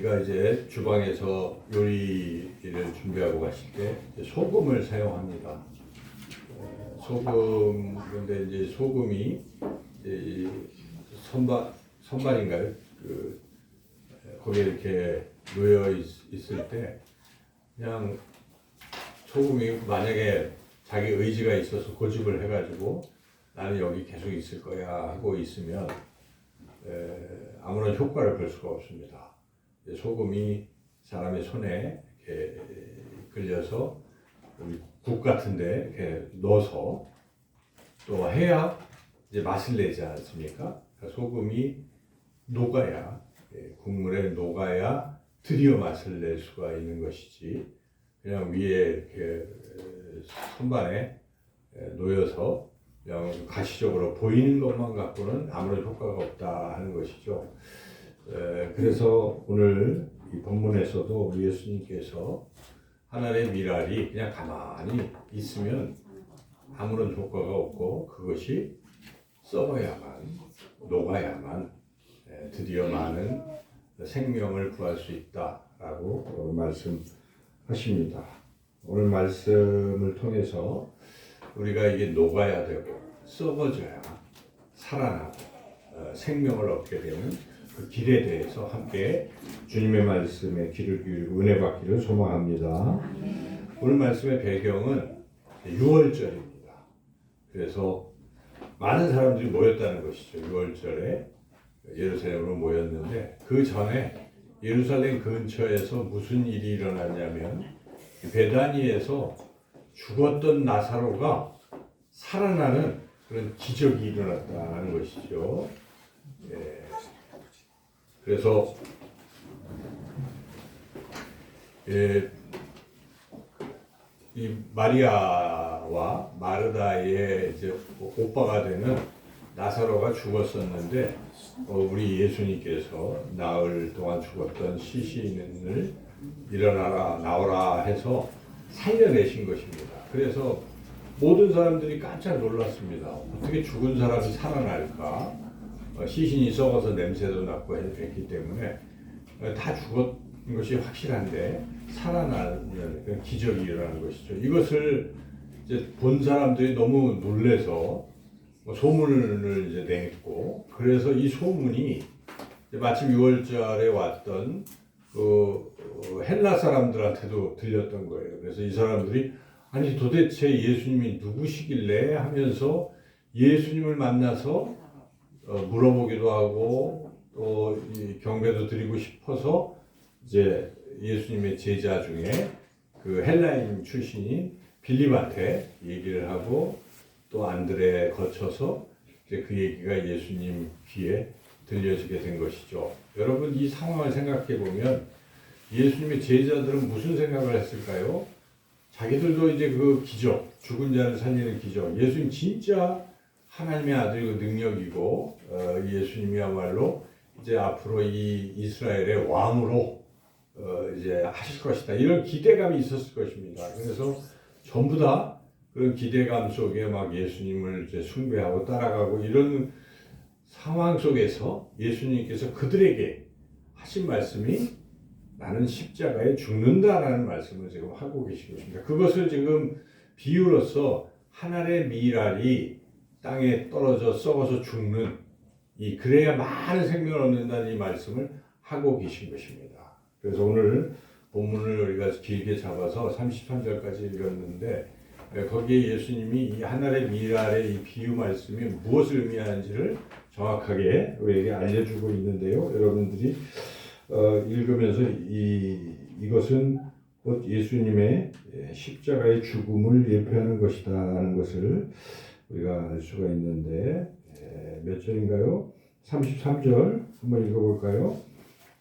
우리가 이제 주방에서 요리를 준비하고 가실 때 소금을 사용합니다. 소금, 그런데 이제 소금이 이제 선반인가요? 거기에 이렇게 놓여 있을 때 그냥 소금이 만약에 자기 의지가 있어서 고집을 해가지고 나는 여기 계속 있을 거야 하고 있으면 아무런 효과를 볼 수가 없습니다. 소금이 사람의 손에 이렇게 걸려서 우리 국 같은데 이렇게 넣어서 또 해야 이제 맛을 내지 않습니까? 그러니까 소금이 녹아야 국물에 녹아야 드디어 맛을 낼 수가 있는 것이지 그냥 위에 이렇게 선반에 놓여서 그냥 가시적으로 보이는 것만 갖고는 아무런 효과가 없다 하는 것이죠. 그래서 오늘 이 본문에서도 우리 예수님께서 하나님의 미랄이 그냥 가만히 있으면 아무런 효과가 없고 그것이 썩어야만 녹아야만 드디어 많은 생명을 구할 수 있다라고 말씀하십니다. 오늘 말씀을 통해서 우리가 이게 녹아야 되고 썩어져야 살아나고 생명을 얻게 되는 그 길에 대해서 함께 주님의 말씀에 귀를 기울이고 은혜 받기를 소망합니다. 오늘 말씀의 배경은 6월절입니다. 그래서 많은 사람들이 모였다는 것이죠. 6월절에 예루살렘으로 모였는데 그 전에 예루살렘 근처에서 무슨 일이 일어났냐면 베다니에서 죽었던 나사로가 살아나는 그런 기적이 일어났다는 것이죠. 그래서 이 마리아와 마르다의 이제 오빠가 되는 나사로가 죽었었는데 우리 예수님께서 나흘 동안 죽었던 시신을 일어나라 나오라 해서 살려내신 것입니다. 그래서 모든 사람들이 깜짝 놀랐습니다. 어떻게 죽은 사람이 살아날까? 시신이 썩어서 냄새도 났고 했기 때문에 다 죽었던 것이 확실한데 살아나는 그런 기적이 일어나는 것이죠. 이것을 이제 본 사람들이 너무 놀래서 소문을 이제 냈고 그래서 이 소문이 마침 6월절에 왔던 그 헬라 사람들한테도 들렸던 거예요. 그래서 이 사람들이 아니 도대체 예수님이 누구시길래 하면서 예수님을 만나서 물어보기도 하고 또 경배도 드리고 싶어서 이제 예수님의 제자 중에 그 헬라인 출신인 빌립한테 얘기를 하고 또 안드레 거쳐서 이제 그 얘기가 예수님 귀에 들려지게 된 것이죠. 여러분 이 상황을 생각해 보면 예수님의 제자들은 무슨 생각을 했을까요? 자기들도 이제 그 기적, 죽은 자를 살리는 기적, 예수님 진짜 하나님의 아들이고 능력이고 예수님이야말로 이제 앞으로 이 이스라엘의 왕으로 이제 하실 것이다. 이런 기대감이 있었을 것입니다. 그래서 전부 다 그런 기대감 속에 막 예수님을 이제 숭배하고 따라가고 이런 상황 속에서 예수님께서 그들에게 하신 말씀이 나는 십자가에 죽는다라는 말씀을 지금 하고 계신 것입니다. 그것을 지금 비유로서 하늘의 미랄이 땅에 떨어져 썩어서 죽는 그래야 많은 생명을 얻는다는 이 말씀을 하고 계신 것입니다. 그래서 오늘 본문을 우리가 길게 잡아서 33절까지 읽었는데 거기에 예수님이 이 하늘의 미랄의 이 비유 말씀이 무엇을 의미하는지를 정확하게 우리에게 알려주고 있는데요. 여러분들이 읽으면서 이것은 곧 예수님의 십자가의 죽음을 예표하는 것이다 하는 것을 우리가 알 수가 있는데 몇 절인가요? 33절 한번 읽어볼까요?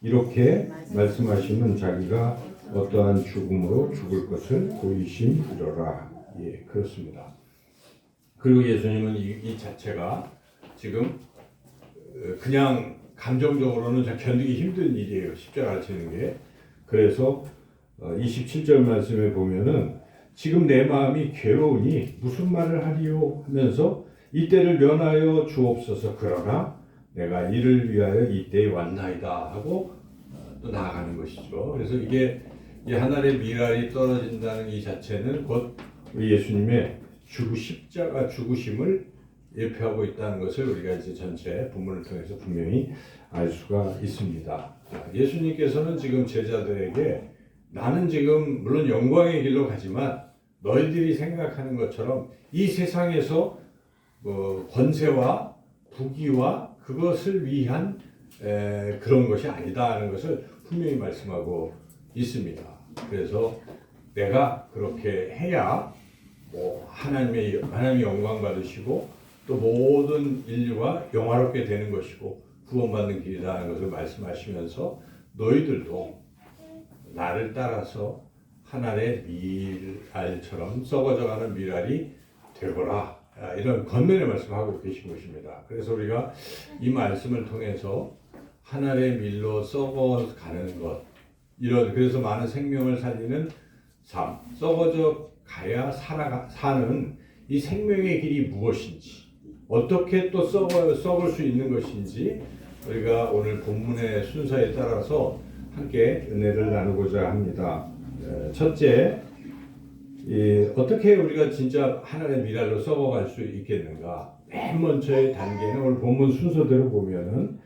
이렇게 말씀하시면 자기가 어떠한 죽음으로 죽을 것을 보이심이로라. 예, 그렇습니다. 그리고 예수님은 이 자체가 지금 그냥 감정적으로는 견디기 힘든 일이에요. 십자가를 지는 게. 그래서 27절 말씀에 보면은 지금 내 마음이 괴로우니 무슨 말을 하리요 하면서 이때를 면하여 주옵소서. 그러나 내가 이를 위하여 이때에 왔나이다 하고 또 나아가는 것이죠. 그래서 이게 이 하늘의 미랄이 떨어진다는 이 자체는 곧 우리 예수님의 십자가 죽으심을 예표하고 있다는 것을 우리가 이제 전체 본문을 통해서 분명히 알 수가 있습니다. 예수님께서는 지금 제자들에게 나는 지금 물론 영광의 길로 가지만 너희들이 생각하는 것처럼 이 세상에서 권세와 부귀와 그것을 위한 그런 것이 아니다 하는 것을 분명히 말씀하고 있습니다. 그래서 내가 그렇게 해야 하나님이 영광 받으시고 또 모든 인류가 영화롭게 되는 것이고 구원받는 길이다 하는 것을 말씀하시면서 너희들도 나를 따라서 하늘의 밀알처럼 썩어져가는 밀알이 되거라, 이런 권면의 말씀하고 계신 것입니다. 그래서 우리가 이 말씀을 통해서 하늘의 밀로 썩어가는 것, 그래서 많은 생명을 살리는 삶, 썩어져 가야 사는 이 생명의 길이 무엇인지, 어떻게 또 썩을 수 있는 것인지 우리가 오늘 본문의 순서에 따라서 함께 은혜를 나누고자 합니다. 첫째, 어떻게 우리가 진짜 하늘의 밀알로 썩어갈 수 있겠는가? 맨 먼저의 단계는 오늘 본문 순서대로 보면은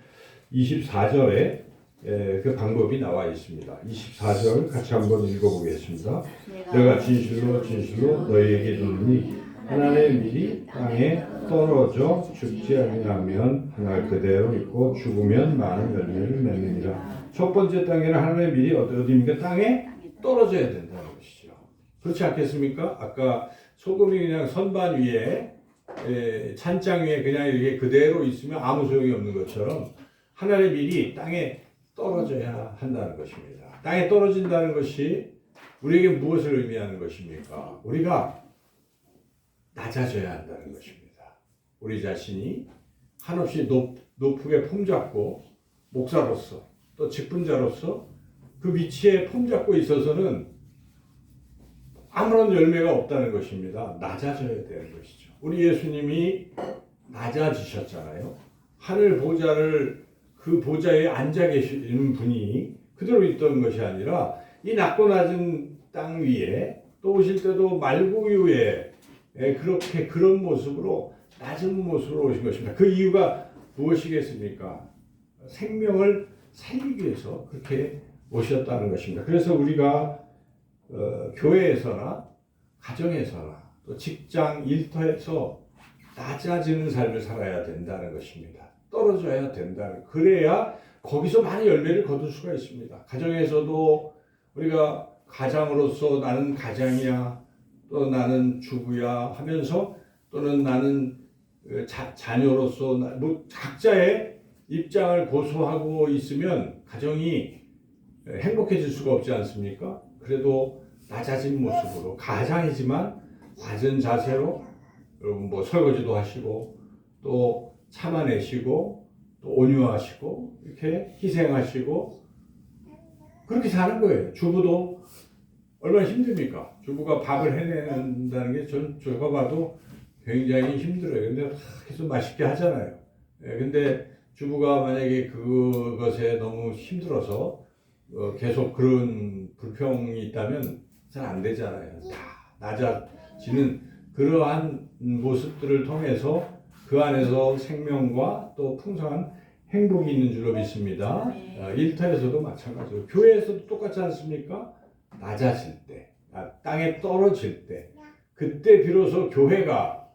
24절에 그 방법이 나와 있습니다. 24절 같이 한번 읽어보겠습니다. 내가 진실로 너희에게 이르노니 하늘의 밀이 땅에 떨어져 죽지 아니하면 하늘 그대로 있고 죽으면 많은 열매를 맺느니라. 첫 번째 단계는 하늘의 밀이 어디입니까? 땅에 떨어져야 된다는 것이죠. 그렇지 않겠습니까? 아까 소금이 그냥 선반 위에 찬장 위에 그냥 이렇게 그대로 있으면 아무 소용이 없는 것처럼 하늘의 밀이 땅에 떨어져야 한다는 것입니다. 땅에 떨어진다는 것이 우리에게 무엇을 의미하는 것입니까? 우리가 낮아져야 한다는 것입니다. 우리 자신이 한없이 높게 폼잡고 목사로서 또 직분자로서 그 위치에 폼잡고 있어서는 아무런 열매가 없다는 것입니다. 낮아져야 되는 것이죠. 우리 예수님이 낮아지셨잖아요. 하늘 보좌를 그 보좌에 앉아 계시는 분이 그대로 있던 것이 아니라 이 낮고 낮은 땅 위에 또 오실 때도 말구유 위에 그렇게 그런 모습으로 낮은 모습으로 오신 것입니다. 그 이유가 무엇이겠습니까? 생명을 살리기 위해서 그렇게 오셨다는 것입니다. 그래서 우리가 교회에서나 가정에서나 또 직장 일터에서 낮아지는 삶을 살아야 된다는 것입니다. 떨어져야 된다는, 그래야 거기서 많은 열매를 거둘 수가 있습니다. 가정에서도 우리가 가장으로서 나는 가장이야, 또 나는 주부야 하면서, 또는 나는 자녀로서 각자의 입장을 고수하고 있으면 가정이 행복해질 수가 없지 않습니까? 그래도 낮아진 모습으로, 가장이지만 낮은 자세로 설거지도 하시고 또 참아내시고 또 온유하시고 이렇게 희생하시고 그렇게 사는 거예요. 주부도 얼마나 힘듭니까? 주부가 밥을 해낸다는 게 제가 봐도 굉장히 힘들어요. 근데 계속 맛있게 하잖아요. 근데 주부가 만약에 그것에 너무 힘들어서 계속 그런 불평이 있다면 잘 안 되잖아요. 다 낮아지는 그러한 모습들을 통해서 그 안에서 생명과 또 풍성한 행복이 있는 줄로 믿습니다. 일터에서도 마찬가지로, 교회에서도 똑같지 않습니까? 낮아질 때, 땅에 떨어질 때, 그때 비로소 교회가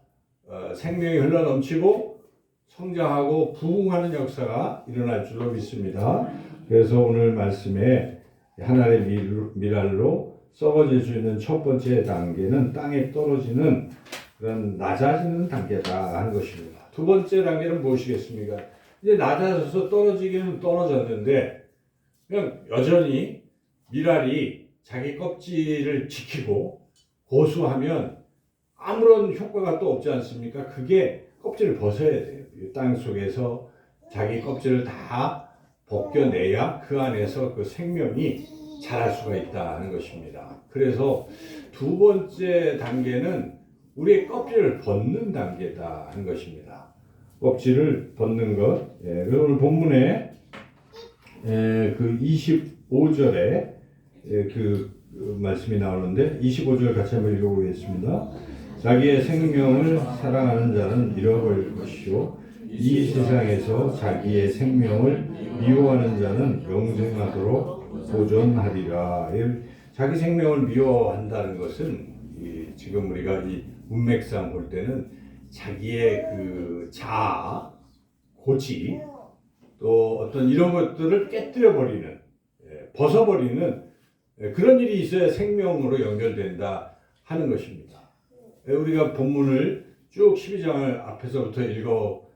생명이 흘러넘치고 성장하고 부흥하는 역사가 일어날 줄로 믿습니다. 그래서 오늘 말씀에 하늘의 밀알로 썩어질 수 있는 첫 번째 단계는 땅에 떨어지는 그런 낮아지는 단계다 하는 것입니다. 두 번째 단계는 무엇이겠습니까? 이제 낮아져서 떨어지기는 떨어졌는데 그냥 여전히 밀알이 자기 껍질을 지키고 고수하면 아무런 효과가 또 없지 않습니까? 그게 껍질을 벗어야 돼요. 땅 속에서 자기 껍질을 다 벗겨내야 그 안에서 그 생명이 자랄 수가 있다는 것입니다. 그래서 두 번째 단계는 우리의 껍질을 벗는 단계다 하는 것입니다. 껍질을 벗는 것. 그래서 오늘 본문에 그 25절에 그 말씀이 나오는데 25절 같이 한번 읽어보겠습니다. 자기의 생명을 사랑하는 자는 잃어버릴 것이요 이 세상에서 자기의 생명을 미워하는 자는 영생하도록 보존하리라. 자기 생명을 미워한다는 것은 지금 우리가 이 문맥상 볼 때는 자기의 그 자아, 고집, 또 어떤 이런 것들을 깨뜨려 버리는, 벗어버리는 그런 일이 있어야 생명으로 연결된다 하는 것입니다. 우리가 본문을 쭉 12장을 앞에서부터 읽어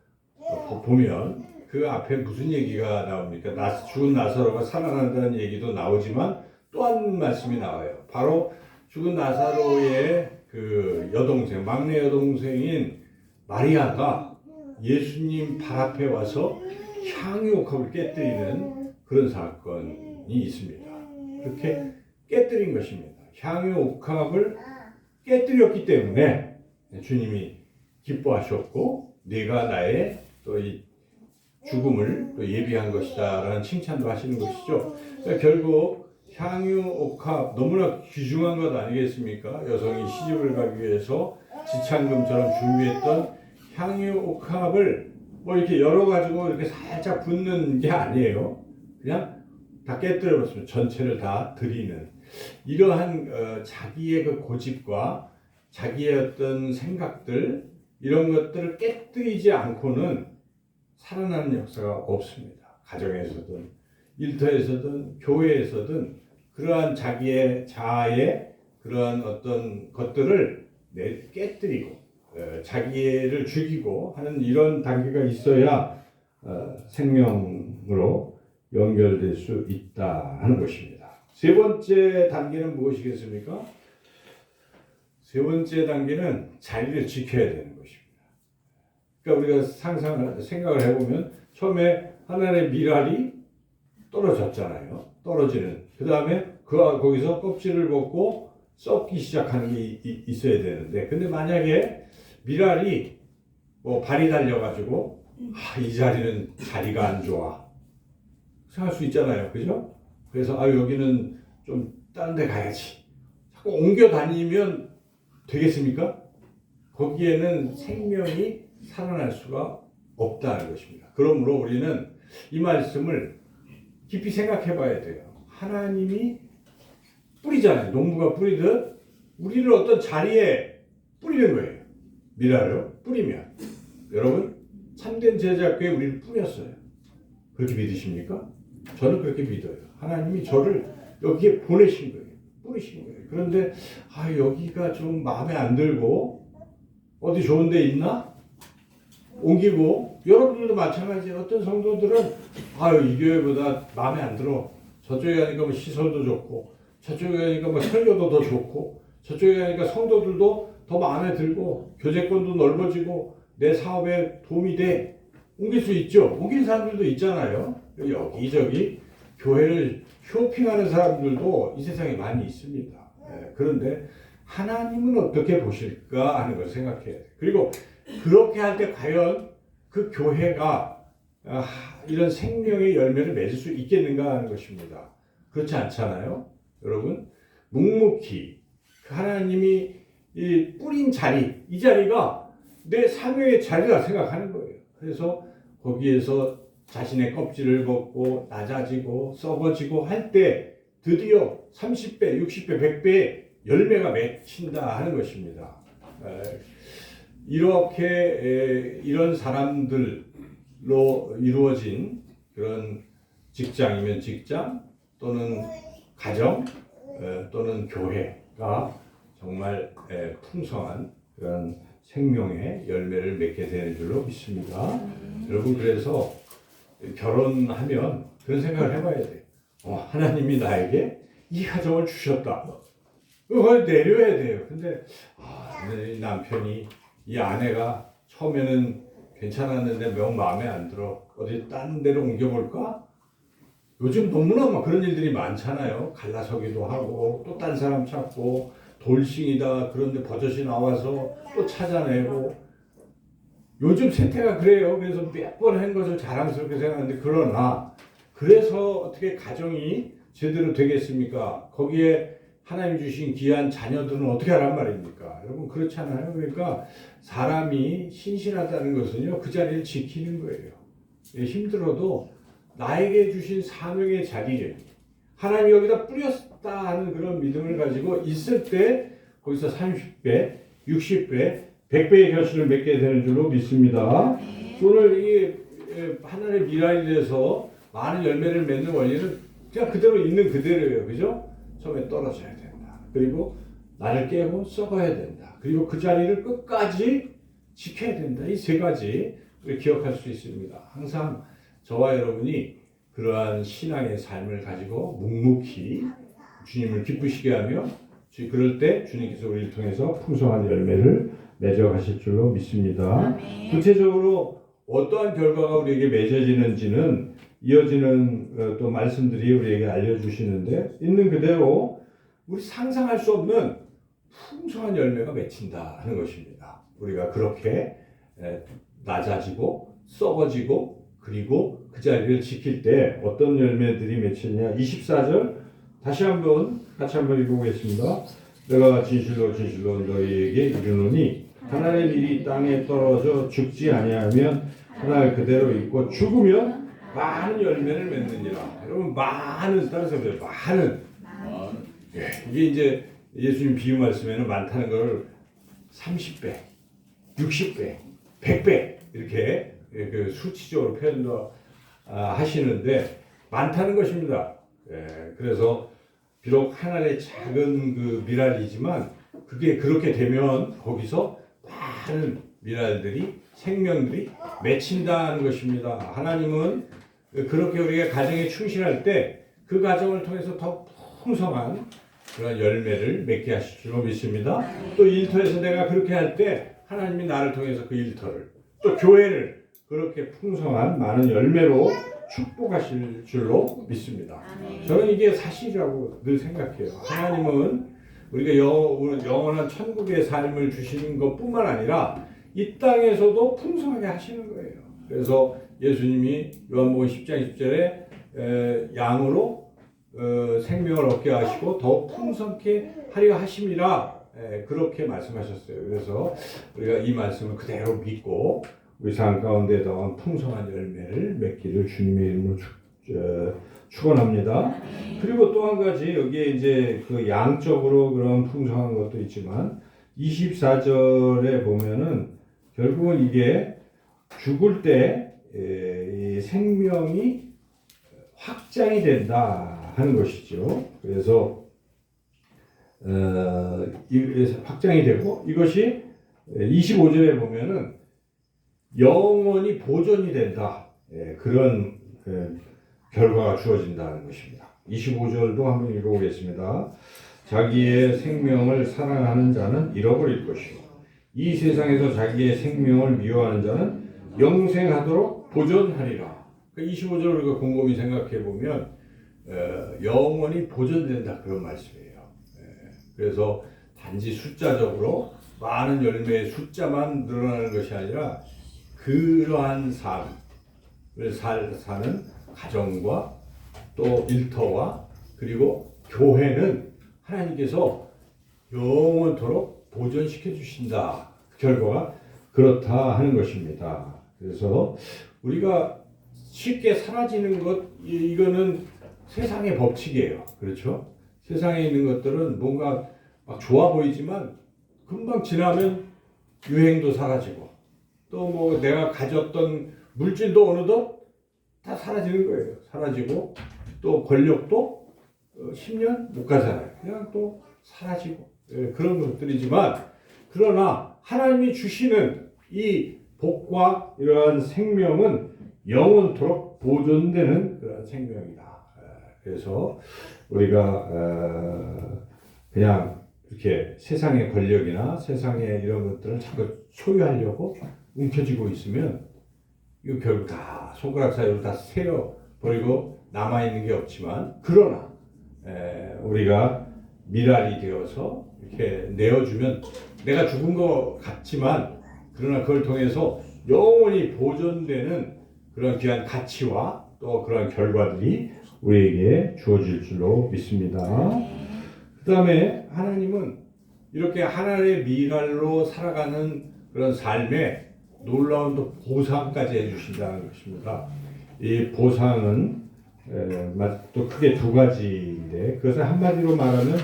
보면 그 앞에 무슨 얘기가 나옵니까? 죽은 나사로가 살아난다는 얘기도 나오지만 또 한 말씀이 나와요. 바로 죽은 나사로의 그 여동생, 막내 여동생인 마리아가 예수님 발 앞에 와서 향유옥합을 깨뜨리는 그런 사건이 있습니다. 그렇게 깨뜨린 것입니다. 향유옥합을 깨뜨렸기 때문에 주님이 기뻐하셨고 네가 나의 또 이 죽음을 또 예비한 것이다라는 칭찬도 하시는 것이죠. 그러니까 결국 향유옥합 너무나 귀중한 것 아니겠습니까? 여성이 시집을 가기 위해서 지창금처럼 준비했던 향유옥합을 뭐 이렇게 열어가지고 이렇게 살짝 붓는 게 아니에요. 그냥 다 깨뜨려버렸습니다. 전체를 다 드리는 이러한 자기의 그 고집과 자기의 어떤 생각들 이런 것들을 깨뜨리지 않고는 살아나는 역사가 없습니다. 가정에서든 일터에서든 교회에서든 그러한 자기의 자아의 그러한 어떤 것들을 깨뜨리고 자기를 죽이고 하는 이런 단계가 있어야 생명으로 연결될 수 있다 하는 것입니다. 세 번째 단계는 무엇이겠습니까? 세 번째 단계는 자리를 지켜야 되는 것입니다. 그러니까 우리가 생각을 해보면 처음에 하나의 미랄이 떨어졌잖아요. 떨어지는. 그 다음에 거기서 껍질을 벗고 썩기 시작하는 게 있어야 되는데, 근데 만약에 미랄이 뭐 발이 달려가지고 이 자리는 자리가 안 좋아 생각할 수 있잖아요. 그죠? 그래서 여기는 좀 다른 데 가야지. 자꾸 옮겨 다니면 되겠습니까? 거기에는 생명이 살아날 수가 없다는 것입니다. 그러므로 우리는 이 말씀을 깊이 생각해 봐야 돼요. 하나님이 뿌리잖아요. 농부가 뿌리듯 우리를 어떤 자리에 뿌리는 거예요. 미랄을 뿌리면. 여러분, 참된 제자교회 우리를 뿌렸어요. 그렇게 믿으십니까? 저는 그렇게 믿어요. 하나님이 저를 여기에 보내신 거예요. 뿌리신 거예요. 그런데 여기가 좀 마음에 안 들고 어디 좋은 데 있나? 옮기고 여러분들도 마찬가지예요. 어떤 성도들은 이 교회보다 마음에 안 들어. 저쪽에 가니까 뭐 시설도 좋고 저쪽에 가니까 뭐 설교도 더 좋고 저쪽에 가니까 성도들도 더 마음에 들고 교제권도 넓어지고 내 사업에 도움이 돼. 옮길 수 있죠. 옮긴 사람들도 있잖아요. 여기저기 교회를 쇼핑하는 사람들도 이 세상에 많이 있습니다. 그런데 하나님은 어떻게 보실까 하는 걸 생각해야 돼요. 그리고 그렇게 할 때 과연 그 교회가 이런 생명의 열매를 맺을 수 있겠는가 하는 것입니다. 그렇지 않잖아요. 여러분, 묵묵히 하나님이 이 뿌린 자리, 이 자리가 내 사명의 자리라 생각하는 거예요. 그래서 거기에서 자신의 껍질을 벗고 낮아지고 썩어지고 할 때 드디어 30배, 60배, 100배의 열매가 맺힌다 하는 것입니다. 이렇게 이런 사람들로 이루어진 그런 직장이면 직장 또는 가정 또는 교회가 정말 풍성한 그런 생명의 열매를 맺게 되는 줄로 믿습니다. 여러분, 그래서 결혼하면 그런 생각을 해봐야 돼요. 하나님이 나에게 이 가정을 주셨다. 그걸 내려야 돼요. 근데 이 남편이 이 아내가 처음에는 괜찮았는데 명 마음에 안 들어. 어디 딴 데로 옮겨볼까? 요즘 너무나 막 그런 일들이 많잖아요. 갈라서기도 하고 또 딴 사람 찾고 돌싱이다 그런데 버젓이 나와서 또 찾아내고 요즘 세태가 그래요. 그래서 몇 번 한 것을 자랑스럽게 생각하는데 그러나 그래서 어떻게 가정이 제대로 되겠습니까? 거기에 하나님 주신 귀한 자녀들은 어떻게 하란 말입니까? 여러분 그렇잖아요. 그러니까 사람이 신실하다는 것은요, 그 자리를 지키는 거예요. 힘들어도 나에게 주신 사명의 자리를 하나님이 여기다 뿌렸다 하는 그런 믿음을 가지고 있을 때 거기서 30배, 60배, 100배의 결실을 맺게 되는 줄로 믿습니다. 오늘 이 하나님의 미랄이 돼서 많은 열매를 맺는 원리는 그냥 그대로 있는 그대로예요. 그죠? 처음에 떨어져야 된다. 그리고 나를 깨고 썩어야 된다. 그리고 그 자리를 끝까지 지켜야 된다. 이 세 가지 우리 기억할 수 있습니다. 항상 저와 여러분이 그러한 신앙의 삶을 가지고 묵묵히 주님을 기쁘시게 하며 그럴 때 주님께서 우리를 통해서 풍성한 열매를 맺어 가실 줄로 믿습니다. 구체적으로 어떠한 결과가 우리에게 맺어지는지는 이어지는 또 말씀들이 우리에게 알려주시는데, 있는 그대로 우리 상상할 수 없는 풍성한 열매가 맺힌다 하는 것입니다. 우리가 그렇게 낮아지고 썩어지고 그리고 그 자리를 지킬 때 어떤 열매들이 맺히느냐. 24절 다시 한번 같이 한번 읽어보겠습니다. 내가 진실로 진실로 너희에게 이르노니 하나의 일이 땅에 떨어져 죽지 아니하면 하나 그대로 있고 죽으면 많은 열매를 맺느니라. 여러분 많은, 따라서 그래요. 많은. 이게 이제 예수님 비유 말씀에는 많다는 걸 30배, 60배, 100배 이렇게 그 수치적으로 표현도 하시는데 많다는 것입니다. 그래서 비록 하나의 작은 그 미랄이지만 그게 그렇게 되면 거기서 많은 미랄들이, 생명들이 맺힌다는 것입니다. 하나님은 그렇게 우리가 가정에 충실할 때 그 가정을 통해서 더 풍성한 그런 열매를 맺게 하실 줄로 믿습니다. 또 일터에서 내가 그렇게 할 때 하나님이 나를 통해서 그 일터를, 또 교회를 그렇게 풍성한 많은 열매로 축복하실 줄로 믿습니다. 저는 이게 사실이라고 늘 생각해요. 하나님은 우리가 영원한 천국의 삶을 주시는 것뿐만 아니라 이 땅에서도 풍성하게 하시는 거예요. 그래서 예수님이 요한복음 10장 10절에 양으로 생명을 얻게 하시고 더 풍성케 하려 하심이라 그렇게 말씀하셨어요. 그래서 우리가 이 말씀을 그대로 믿고 우리 삶 가운데 더 풍성한 열매를 맺기를 주님의 이름으로 축원합니다. 그리고 또 한 가지 여기에 이제 그 양적으로 그런 풍성한 것도 있지만 24절에 보면은 결국은 이게 죽을 때 이 생명이 확장이 된다 하는 것이죠. 그래서 확장이 되고 이것이 25절에 보면은 영원히 보존이 된다. 그런 결과가 주어진다는 것입니다. 25절도 한번 읽어보겠습니다. 자기의 생명을 사랑하는 자는 잃어버릴 것이요 이 세상에서 자기의 생명을 미워하는 자는 영생하도록 보존하리라. 25절을 우리가 곰곰이 생각해 보면 영원히 보존된다 그런 말씀이에요. 그래서 단지 숫자적으로 많은 열매의 숫자만 늘어나는 것이 아니라 그러한 삶을 사는 가정과 또 일터와 그리고 교회는 하나님께서 영원토록 보존시켜 주신다. 그 결과가 그렇다 하는 것입니다. 그래서 우리가 쉽게 사라지는 것, 이거는 세상의 법칙이에요. 그렇죠? 세상에 있는 것들은 뭔가 막 좋아 보이지만 금방 지나면 유행도 사라지고 또 뭐 내가 가졌던 물질도 어느덧 다 사라지는 거예요. 사라지고 또 권력도 10년 못 가잖아요. 그냥 또 사라지고 그런 것들이지만 그러나 하나님이 주시는 이 복과 이러한 생명은 영원토록 보존되는 그런 생명이다. 그래서 우리가 그냥 이렇게 세상의 권력이나 세상의 이런 것들을 자꾸 소유하려고 움켜쥐고 있으면 이거 결국 다 손가락 사이로 다 세어버리고 남아있는 게 없지만 그러나 우리가 미랄이 되어서 이렇게 내어주면 내가 죽은 것 같지만 그러나 그걸 통해서 영원히 보존되는 그런 귀한 가치와 또 그런 결과들이 우리에게 주어질 줄로 믿습니다. 그 다음에 하나님은 이렇게 하나님의 미랄로 살아가는 그런 삶에 놀라운 또 보상까지 해주신다는 것입니다. 이 보상은 또 크게 두 가지인데 그것을 한마디로 말하면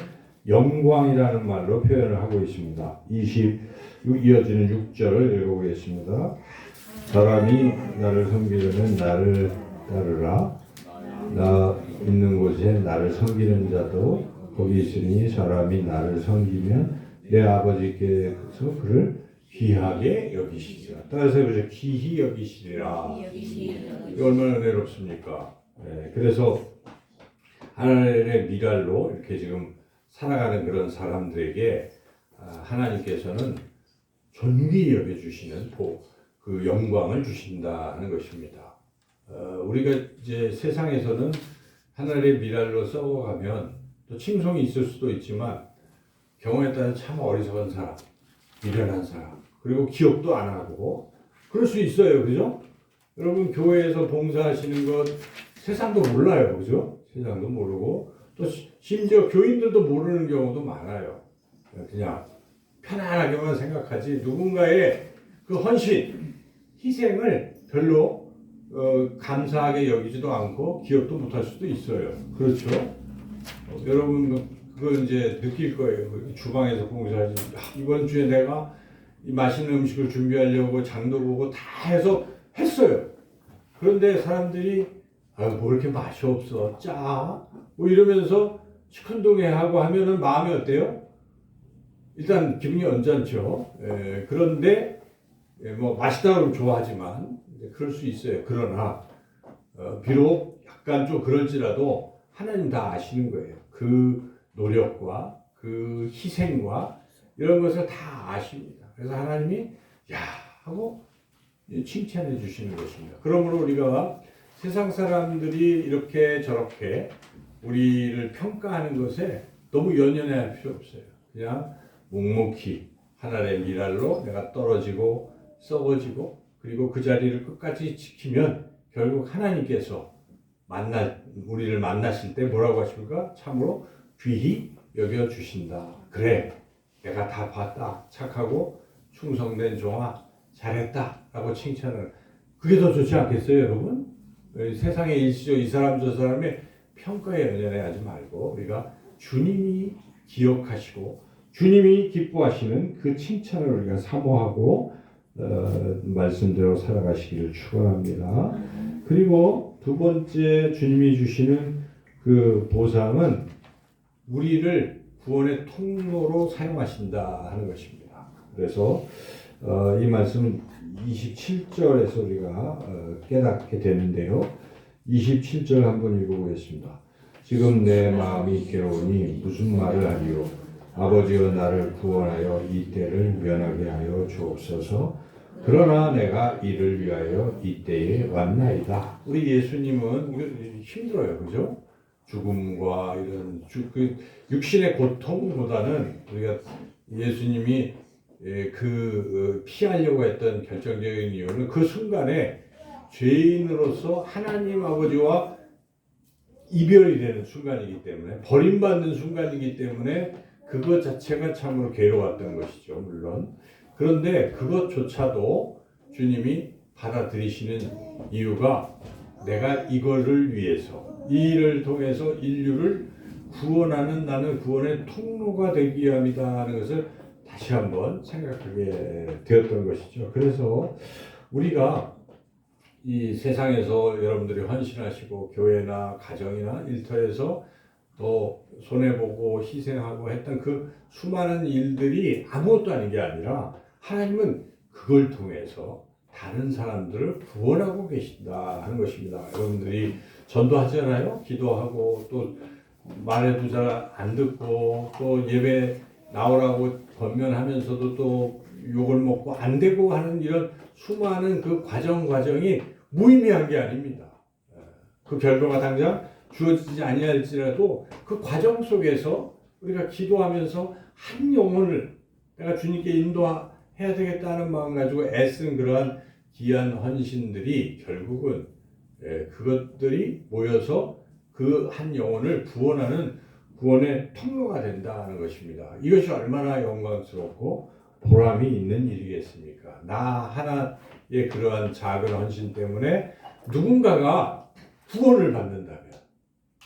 영광이라는 말로 표현을 하고 있습니다. 이어지는 6절을 읽어보겠습니다. 사람이 나를 섬기려면 나를 따르라. 나 있는 곳에 나를 섬기는 자도 거기 있으니 사람이 나를 섬기면 내 아버지께서 그를 귀하게 여기시리라. 따라서 그래서 귀히 여기시리라. 이거 얼마나 은혜롭습니까? 그래서 하나님의 미랄로 이렇게 지금 살아가는 그런 사람들에게 하나님께서는 존귀히 여겨주시는 그 영광을 주신다 하는 것입니다. 우리가 이제 세상에서는 하나님의 미랄로 썩어가면 또 칭송이 있을 수도 있지만 경우에 따라 참 어리석은 사람, 미련한 사람, 그리고 기억도 안 하고 그럴 수 있어요, 그죠? 여러분 교회에서 봉사하시는 것 세상도 몰라요, 그죠? 세상도 모르고 또 심지어 교인들도 모르는 경우도 많아요. 그냥 편안하게만 생각하지 누군가의 그 헌신, 희생을 별로 감사하게 여기지도 않고 기억도 못할 수도 있어요. 그렇죠? 여러분 그걸 이제 느낄 거예요. 주방에서 봉사하지. 이번 주에 내가 이 맛있는 음식을 준비하려고 장도 보고 다 해서 했어요. 그런데 사람들이 뭐 이렇게 맛이 없어, 짜, 뭐 이러면서 시큰둥해하고 하면은 마음이 어때요? 일단 기분이 언짢죠. 그런데 뭐 맛있다 그러면 좋아하지만 그럴 수 있어요. 그러나 비록 약간 좀 그럴지라도 하나님 다 아시는 거예요. 그 노력과 그 희생과 이런 것을 다 아십니다. 그래서 하나님이 야 하고 칭찬해 주시는 것입니다. 그러므로 우리가 세상 사람들이 이렇게 저렇게 우리를 평가하는 것에 너무 연연해할 필요 없어요. 그냥 묵묵히 하나님의 미랄로 내가 떨어지고 썩어지고 그리고 그 자리를 끝까지 지키면 결국 하나님께서 우리를 만나실 때 뭐라고 하십니까? 참으로 귀히 여겨주신다. 그래, 내가 다 봤다. 착하고 충성된 종아, 잘했다. 라고 칭찬을. 그게 더 좋지 않겠어요, 여러분? 세상의 일시적 이 사람 저 사람의 평가에 연연해하지 말고 우리가 주님이 기억하시고 주님이 기뻐하시는 그 칭찬을 우리가 사모하고 말씀대로 살아가시기를 축원합니다. 그리고 두 번째 주님이 주시는 그 보상은 우리를 구원의 통로로 사용하신다 하는 것입니다. 그래서 이 말씀은 27절에서 우리가 깨닫게 되는데요. 27절 한번 읽어보겠습니다. 지금 내 마음이 괴로우니 무슨 말을 하리요. 아버지여 나를 구원하여 이 때를 면하게 하여 주옵소서. 그러나 내가 이를 위하여 이 때에 왔나이다. 우리 예수님은 힘들어요, 그죠? 죽음과 이런 그 육신의 고통보다는 우리가 예수님이 피하려고 했던 결정적인 이유는 그 순간에 죄인으로서 하나님 아버지와 이별이 되는 순간이기 때문에 버림받는 순간이기 때문에 그것 자체가 참으로 괴로웠던 것이죠, 물론. 그런데 그것조차도 주님이 받아들이시는 이유가 내가 이거를 위해서 이 일을 통해서 인류를 구원하는 나는 구원의 통로가 되기 위함이다 하는 것을 다시 한번 생각하게 되었던 것이죠. 그래서 우리가 이 세상에서 여러분들이 헌신하시고 교회나 가정이나 일터에서 또 손해보고 희생하고 했던 그 수많은 일들이 아무것도 아닌 게 아니라 하나님은 그걸 통해서 다른 사람들을 구원하고 계신다 하는 것입니다. 여러분들이 전도하잖아요. 기도하고 또 말해도 잘 안 듣고 또 예배 나오라고 권면하면서도 또 욕을 먹고 안 되고 하는 이런 수많은 그 과정이 무의미한 게 아닙니다. 그 결과가 당장 주어지지 아니할지라도 그 과정 속에서 우리가 기도하면서 한 영혼을 내가 주님께 인도해야 되겠다는 마음 가지고 애쓴 그러한 귀한 헌신들이 결국은 그것들이 모여서 그 한 영혼을 구원하는 구원의 통로가 된다는 것입니다. 이것이 얼마나 영광스럽고 보람이 있는 일이겠습니까? 나 하나의 그러한 작은 헌신 때문에 누군가가 구원을 받는다면,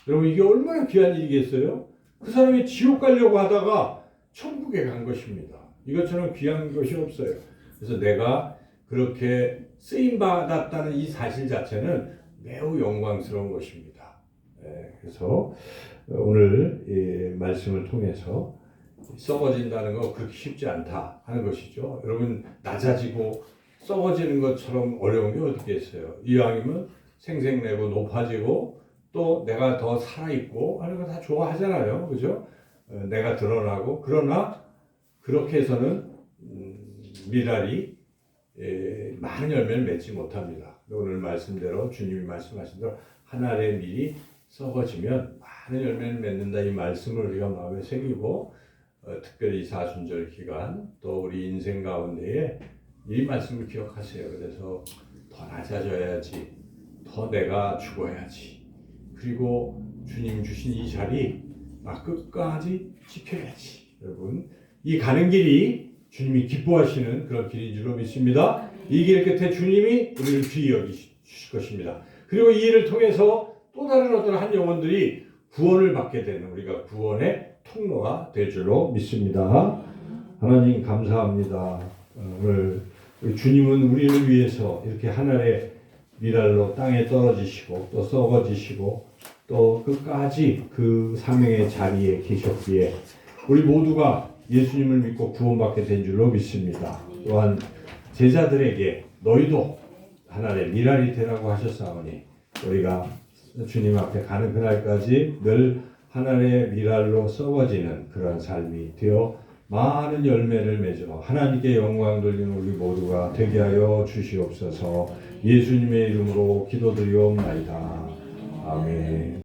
여러분 이게 얼마나 귀한 일이겠어요? 그 사람이 지옥 가려고 하다가 천국에 간 것입니다. 이것처럼 귀한 것이 없어요. 그래서 내가 그렇게 쓰임 받았다는 이 사실 자체는 매우 영광스러운 것입니다. 그래서 오늘 말씀을 통해서 썩어진다는 거 그렇게 쉽지 않다 하는 것이죠. 여러분 낮아지고 썩어지는 것처럼 어려운 게 어디 있어요? 이왕이면 생생내고 높아지고 또 내가 더 살아있고 하는 거 다 좋아하잖아요. 그죠? 내가 드러나고, 그러나 그렇게 해서는 미랄이 많은 열매를 맺지 못합니다. 오늘 말씀대로 주님이 말씀하신 대로 한 알의 밀이 썩어지면 많은 열매를 맺는다, 이 말씀을 우리가 마음에 새기고 특별히 사순절 기간 또 우리 인생 가운데에 이 말씀을 기억하세요. 그래서 더 낮아져야지, 더 내가 죽어야지, 그리고 주님 주신 이 자리 막 끝까지 지켜야지. 여러분 이 가는 길이 주님이 기뻐하시는 그런 길인 줄로 믿습니다. 이 길 끝에 주님이 우리를 귀히 여기실 것입니다. 그리고 이 일을 통해서 또 다른 어떤 한 영혼들이 구원을 받게 되는, 우리가 구원의 통로가 될 줄로 믿습니다. 하나님 감사합니다. 오늘 주님은 우리를 위해서 이렇게 하늘의 미랄로 땅에 떨어지시고 또 썩어지시고 또 끝까지 그 사명의 자리에 계셨기에 우리 모두가 예수님을 믿고 구원받게 된 줄로 믿습니다. 또한 제자들에게 너희도 하늘의 미랄이 되라고 하셨사오니 우리가 주님 앞에 가는 그날까지 늘 하늘의 미랄로 썩어지는 그런 삶이 되어 많은 열매를 맺어 하나님께 영광 돌리는 우리 모두가 되게 하여 주시옵소서. 예수님의 이름으로 기도드리옵나이다. 아멘.